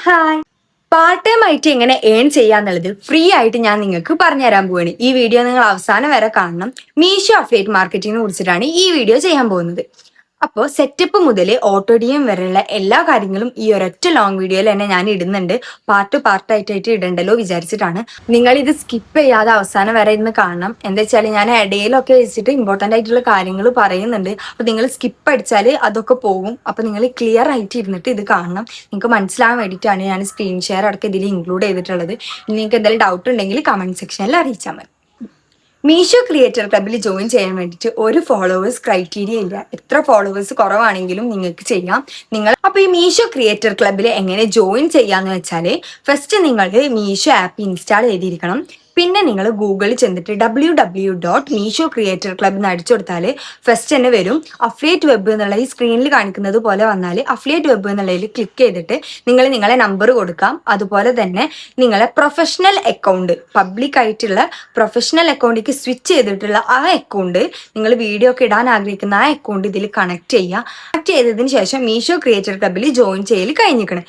Hi, part time ആയിട്ട് എങ്ങനെ earn ചെയ്യാന്നുള്ളത് ഫ്രീ ആയിട്ട് ഞാൻ നിങ്ങൾക്ക് പറഞ്ഞുതരാൻ പോവാണ്. ഈ വീഡിയോ നിങ്ങൾ അവസാനം വരെ കാണണം. മീഷോ അഫിലിയേറ്റ് മാർക്കറ്റിംഗിനെ കുറിച്ചിട്ടാണ് ഈ വീഡിയോ ചെയ്യാൻ പോകുന്നത്. അപ്പോൾ സെറ്റപ്പ് മുതൽ ഓട്ടോഡിയം വരെയുള്ള എല്ലാ കാര്യങ്ങളും ഈ ഒരൊറ്റ ലോങ് വീഡിയോയിൽ തന്നെ ഞാൻ ഇടുന്നുണ്ട്. പാർട്ടായിട്ട് ഇടണ്ടല്ലോ വിചാരിച്ചിട്ടാണ്. നിങ്ങൾ ഇത് സ്കിപ്പ് ചെയ്യാതെ അവസാനം വരെ ഇന്ന് കാണണം. എന്താ വെച്ചാൽ ഞാൻ ഇടയിലൊക്കെ വെച്ചിട്ട് ഇമ്പോർട്ടൻ്റ് ആയിട്ടുള്ള കാര്യങ്ങൾ പറയുന്നുണ്ട്. അപ്പോൾ നിങ്ങൾ സ്കിപ്പ് അടിച്ചാൽ അതൊക്കെ പോകും. അപ്പോൾ നിങ്ങൾ ക്ലിയർ ആയിട്ട് ഇരുന്നിട്ട് ഇത് കാണണം. നിങ്ങൾക്ക് മനസ്സിലാകാൻ വേണ്ടിയിട്ടാണ് ഞാൻ സ്ക്രീൻ ഷെയർ അടക്കം ഇതിൽ ഇൻക്ലൂഡ് ചെയ്തിട്ടുള്ളത്. നിങ്ങൾക്ക് എന്തെങ്കിലും ഡൗട്ട് ഉണ്ടെങ്കിൽ കമൻറ്റ് സെക്ഷനിൽ അറിയിച്ചാൽ മതി. മീഷോ ക്രിയേറ്റർ ക്ലബിൽ ജോയിൻ ചെയ്യാൻ വേണ്ടിയിട്ട് ഒരു ഫോളോവേഴ്സ് ക്രൈറ്റീരിയ ഇല്ല. എത്ര ഫോളോവേഴ്സ് കുറവാണെങ്കിലും നിങ്ങൾക്ക് ചെയ്യാം. അപ്പോൾ ഈ മീഷോ ക്രിയേറ്റർ ക്ലബിൽ എങ്ങനെ ജോയിൻ ചെയ്യാന്ന് വെച്ചാൽ ഫസ്റ്റ് നിങ്ങൾ മീഷോ ആപ്പ് ഇൻസ്റ്റാൾ ചെയ്തിരിക്കണം. പിന്നെ നിങ്ങൾ ഗൂഗിളിൽ ചെന്നിട്ട് www.meesho-creator-club എന്ന് അടിച്ചു കൊടുത്താൽ ഫസ്റ്റ് തന്നെ വരും അഫിലിയേറ്റ് വെബ് എന്നുള്ള ഈ സ്ക്രീനിൽ കാണിക്കുന്നത് പോലെ വന്നാൽ അഫിലിയേറ്റ് വെബ് എന്നുള്ളതിൽ ക്ലിക്ക് ചെയ്തിട്ട് നിങ്ങൾ നിങ്ങളെ നമ്പർ കൊടുക്കാം. അതുപോലെ തന്നെ നിങ്ങളെ പ്രൊഫഷണൽ അക്കൗണ്ട് പബ്ലിക് ആയിട്ടുള്ള പ്രൊഫഷണൽ അക്കൗണ്ടിലേക്ക് സ്വിച്ച് ചെയ്തിട്ടുള്ള ആ അക്കൗണ്ട് നിങ്ങൾ വീഡിയോ ഒക്കെ ഇടാൻ ആഗ്രഹിക്കുന്ന ആ അക്കൗണ്ട് ഇതിൽ കണക്ട് ചെയ്യുക. കണക്ട് ചെയ്തതിന് ശേഷം മീഷോ ക്രിയേറ്റർ ക്ലബിൽ ജോയിൻ ചെയ്യൽ കഴിഞ്ഞിരിക്കണം.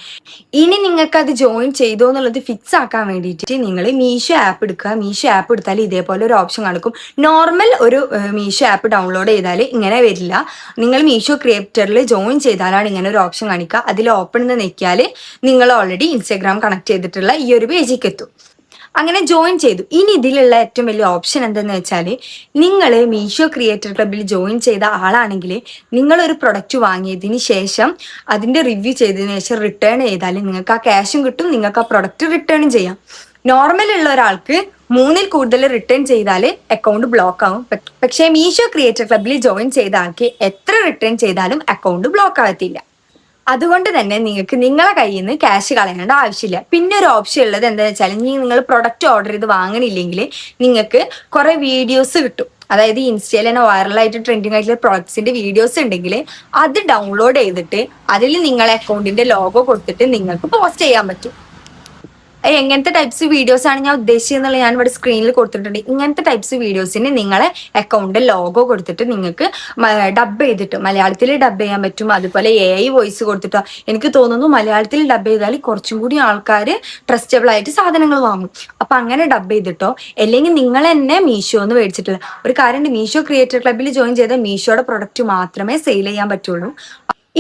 ഇനി നിങ്ങൾക്ക് അത് ജോയിൻ ചെയ്തോ എന്നുള്ളത് ഫിക്സ് ആക്കാൻ വേണ്ടിയിട്ട് നിങ്ങൾ മീഷോ ആപ്പ് മീഷോ ആപ്പ് എടുത്താൽ ഇതേപോലെ ഒരു ഓപ്ഷൻ കാണിക്കും. നോർമൽ ഒരു മീഷോ ആപ്പ് ഡൗൺലോഡ് ചെയ്താൽ ഇങ്ങനെ വരില്ല. നിങ്ങൾ മീഷോ ക്രിയേറ്ററിൽ ജോയിൻ ചെയ്താലാണ് ഇങ്ങനെ ഒരു ഓപ്ഷൻ കാണിക്കുക. അതിൽ ഓപ്പൺ എന്ന് ഞെക്കിയാൽ നിങ്ങൾ ഓൾറെഡി ഇൻസ്റ്റാഗ്രാം കണക്ട് ചെയ്തിട്ടുള്ള ഈ ഒരു പേജിലേക്ക് എത്തും. അങ്ങനെ ജോയിൻ ചെയ്തു. ഇനി ഇതിലുള്ള ഏറ്റവും വലിയ ഓപ്ഷൻ എന്തെന്ന് വെച്ചാൽ നിങ്ങൾ മീഷോ ക്രിയേറ്റർ ക്ലബിൽ ജോയിൻ ചെയ്ത ആളാണെങ്കിൽ നിങ്ങളൊരു പ്രൊഡക്റ്റ് വാങ്ങിയതിന് ശേഷം അതിൻ്റെ റിവ്യൂ ചെയ്തതിന് ശേഷം റിട്ടേൺ ചെയ്താൽ നിങ്ങൾക്ക് ആ ക്യാഷും കിട്ടും, നിങ്ങൾക്ക് ആ പ്രൊഡക്റ്റ് റിട്ടേണും ചെയ്യാം. നോർമൽ ഉള്ള ഒരാൾക്ക് 3ൽ കൂടുതൽ റിട്ടേൺ ചെയ്താൽ അക്കൗണ്ട് ബ്ലോക്ക് ആവും. പക്ഷേ മീഷോ ക്രിയേറ്റർ ക്ലബിൽ ജോയിൻ ചെയ്ത ആൾക്ക് എത്ര റിട്ടേൺ ചെയ്താലും അക്കൗണ്ട് ബ്ലോക്ക് ആവത്തില്ല. അതുകൊണ്ട് തന്നെ നിങ്ങൾക്ക് നിങ്ങളെ കയ്യിൽ നിന്ന് ക്യാഷ് കളയേണ്ട ആവശ്യമില്ല. പിന്നെ ഒരു ഓപ്ഷൻ ഉള്ളത് എന്താണെന്ന് വെച്ചാൽ നിങ്ങൾ പ്രൊഡക്റ്റ് ഓർഡർ ചെയ്ത് വാങ്ങണില്ലെങ്കിൽ നിങ്ങൾക്ക് കുറേ വീഡിയോസ് കിട്ടും. അതായത് ഇൻസ്റ്റയിൽ തന്നെ വൈറലായിട്ട് ട്രെൻഡിങ് ആയിട്ടുള്ള പ്രൊഡക്ട്സിന്റെ വീഡിയോസ് ഉണ്ടെങ്കിൽ അത് ഡൗൺലോഡ് ചെയ്തിട്ട് അതിൽ നിങ്ങളെ അക്കൗണ്ടിന്റെ ലോഗോ കൊടുത്തിട്ട് നിങ്ങൾക്ക് പോസ്റ്റ് ചെയ്യാൻ പറ്റും. എങ്ങനത്തെ ടൈപ്സ് വീഡിയോസ് ആണ് ഞാൻ ഉദ്ദേശിച്ചതെന്നുള്ളത് ഞാൻ ഇവിടെ സ്ക്രീനിൽ കൊടുത്തിട്ടുണ്ട്. ഇങ്ങനത്തെ ടൈപ്സ് വീഡിയോസിന് നിങ്ങളെ അക്കൗണ്ടിൽ ലോഗോ കൊടുത്തിട്ട് നിങ്ങൾക്ക് ഡബ് ചെയ്തിട്ട് മലയാളത്തിൽ ഡബ് ചെയ്യാൻ പറ്റും. അതുപോലെ AI വോയിസ് കൊടുത്തിട്ടോ. എനിക്ക് തോന്നുന്നു മലയാളത്തിൽ ഡബ് ചെയ്താൽ കുറച്ചും കൂടി ആൾക്കാർ ട്രസ്റ്റബിൾ ആയിട്ട് സാധനങ്ങൾ വാങ്ങും. അപ്പൊ അങ്ങനെ ഡബ് ചെയ്തിട്ടോ. അല്ലെങ്കിൽ നിങ്ങൾ തന്നെ മീഷോ എന്ന് മേടിച്ചിട്ടില്ല. ഒരു കാര്യമുണ്ട്, മീഷോ ക്രിയേറ്റർ ക്ലബിൽ ജോയിൻ ചെയ്ത മീഷോയുടെ പ്രൊഡക്റ്റ് മാത്രമേ സെയിൽ ചെയ്യാൻ പറ്റുള്ളൂ.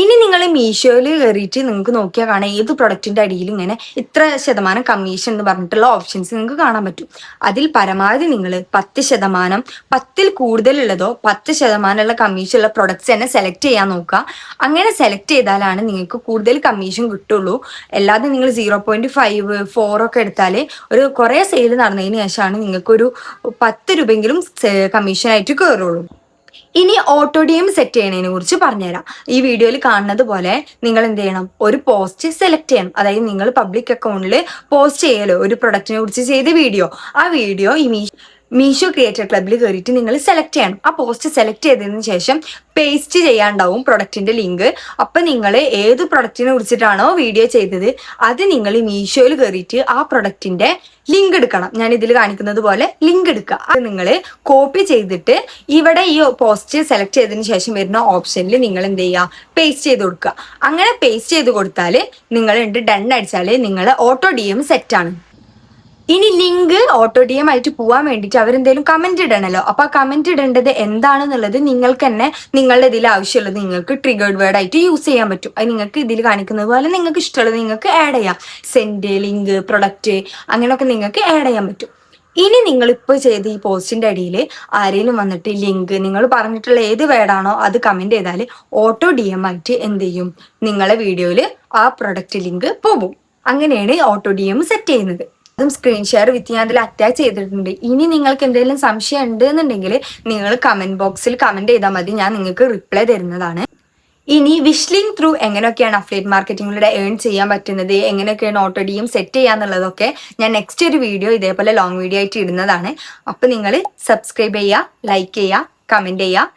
ഇനി നിങ്ങൾ മീഷോയിൽ കയറിയിട്ട് നിങ്ങൾക്ക് നോക്കിയാൽ കാണാം ഏത് പ്രൊഡക്റ്റിന്റെ അടിയിൽ ഇങ്ങനെ ഇത്ര ശതമാനം കമ്മീഷൻ എന്ന് പറഞ്ഞിട്ടുള്ള ഓപ്ഷൻസ് നിങ്ങൾക്ക് കാണാൻ പറ്റും. അതിൽ പരമാവധി നിങ്ങൾ 10%, 10ൽ കൂടുതലുള്ളതോ 10% കമ്മീഷൻ ഉള്ള പ്രൊഡക്ട്സ് തന്നെ സെലക്ട് ചെയ്യാൻ നോക്കുക. അങ്ങനെ സെലക്ട് ചെയ്താലാണ് നിങ്ങൾക്ക് കൂടുതൽ കമ്മീഷൻ കിട്ടുള്ളൂ. അല്ലാതെ നിങ്ങൾ 0.5, 4 ഒക്കെ എടുത്താൽ ഒരു കുറേ സെയിൽ നടന്നതിന് ശേഷമാണ് നിങ്ങൾക്കൊരു 10 രൂപയെങ്കിലും കമ്മീഷനായിട്ട് കയറുള്ളൂ. ഇനി ഓട്ടോഡിയം സെറ്റ് ചെയ്യണതിനെ കുറിച്ച് പറഞ്ഞുതരാം. ഈ വീഡിയോയിൽ കാണുന്നത് പോലെ നിങ്ങൾ എന്ത് ചെയ്യണം, ഒരു പോസ്റ്റ് സെലക്ട് ചെയ്യണം. അതായത് നിങ്ങൾ പബ്ലിക് അക്കൗണ്ടിൽ പോസ്റ്റ് ചെയ്യലോ ഒരു പ്രൊഡക്റ്റിനെ കുറിച്ച് ചെയ്ത വീഡിയോ, ആ വീഡിയോ ഈ മീഷോ ക്രിയേറ്റർ ക്ലബിൽ കയറിയിട്ട് നിങ്ങൾ സെലക്ട് ചെയ്യണം. ആ പോസ്റ്റ് സെലക്ട് ചെയ്തതിന് ശേഷം പേസ്റ്റ് ചെയ്യാണ്ടാവും പ്രൊഡക്റ്റിന്റെ ലിങ്ക്. അപ്പം നിങ്ങൾ ഏത് പ്രൊഡക്റ്റിനെ കുറിച്ചിട്ടാണോ വീഡിയോ ചെയ്തത് അത് നിങ്ങൾ മീഷോയിൽ കയറിയിട്ട് ആ പ്രൊഡക്റ്റിന്റെ ലിങ്ക് എടുക്കണം. ഞാൻ ഇതിൽ കാണിക്കുന്നത് പോലെ ലിങ്ക് എടുക്കുക. അത് നിങ്ങൾ കോപ്പി ചെയ്തിട്ട് ഇവിടെ ഈ പോസ്റ്റ് സെലക്ട് ചെയ്തതിന് ശേഷം വരുന്ന ഓപ്ഷനിൽ നിങ്ങൾ എന്ത് ചെയ്യുക, പേസ്റ്റ് ചെയ്ത് കൊടുക്കുക. അങ്ങനെ പേസ്റ്റ് ചെയ്ത് കൊടുത്താൽ നിങ്ങൾ ഡൺ അടിച്ചാൽ നിങ്ങളെ ഓട്ടോഡിയം സെറ്റാണ്. ഇനി ലിങ്ക് ഓട്ടോഡിയം ആയിട്ട് പോകാൻ വേണ്ടിയിട്ട് അവരെന്തെങ്കിലും കമന്റ് ഇടണല്ലോ. അപ്പൊ ആ കമന്റ് ഇടേണ്ടത് എന്താണെന്നുള്ളത് നിങ്ങൾക്ക് തന്നെ നിങ്ങളുടെ ഇതിൽ ആവശ്യമുള്ളത് നിങ്ങൾക്ക് ട്രിഗേർഡ് വേർഡ് ആയിട്ട് യൂസ് ചെയ്യാൻ പറ്റും. അത് നിങ്ങൾക്ക് ഇതിൽ കാണിക്കുന്നത് പോലെ നിങ്ങൾക്ക് ഇഷ്ടമുള്ളത് നിങ്ങൾക്ക് ആഡ് ചെയ്യാം. സെൻഡ്, ലിങ്ക്, പ്രൊഡക്റ്റ് അങ്ങനെയൊക്കെ നിങ്ങൾക്ക് ആഡ് ചെയ്യാൻ പറ്റും. ഇനി നിങ്ങളിപ്പോൾ ചെയ്ത് ഈ പോസ്റ്റിന്റെ അടിയിൽ ആരെങ്കിലും വന്നിട്ട് ലിങ്ക് നിങ്ങൾ പറഞ്ഞിട്ടുള്ള ഏത് വേർഡാണോ അത് കമന്റ് ചെയ്താൽ ഓട്ടോഡിയം ആയിട്ട് എന്ത് ചെയ്യും, നിങ്ങളെ വീഡിയോയിൽ ആ പ്രൊഡക്റ്റ് ലിങ്ക് പോകും. അങ്ങനെയാണ് ഓട്ടോഡിയം സെറ്റ് ചെയ്യുന്നത്. അതും സ്ക്രീൻ ഷെയർ വിത്ത് ഞാൻ അതിൽ അറ്റാച്ച് ചെയ്തിട്ടുണ്ട്. ഇനി നിങ്ങൾക്ക് എന്തെങ്കിലും സംശയം ഉണ്ട് എന്നുണ്ടെങ്കിൽ നിങ്ങൾ കമന്റ് ബോക്സിൽ കമന്റ് ചെയ്താൽ മതി, ഞാൻ നിങ്ങൾക്ക് റിപ്ലൈ തരുന്നതാണ്. ഇനി വിഷ് ലിങ്ക് ത്രൂ എങ്ങനെയൊക്കെയാണ് അഫിലിയേറ്റ് മാർക്കറ്റിംഗിലൂടെ ഏൺ ചെയ്യാൻ പറ്റുന്നത്, എങ്ങനെയൊക്കെയാണ് ഓട്ടോഡിയം സെറ്റ് ചെയ്യാന്നുള്ളതൊക്കെ ഞാൻ നെക്സ്റ്റ് ഒരു വീഡിയോ ഇതേപോലെ ലോങ് വീഡിയോ ആയിട്ട് ഇടുന്നതാണ്. അപ്പോൾ നിങ്ങൾ സബ്സ്ക്രൈബ് ചെയ്യുക, ലൈക്ക് ചെയ്യുക, കമന്റ് ചെയ്യുക.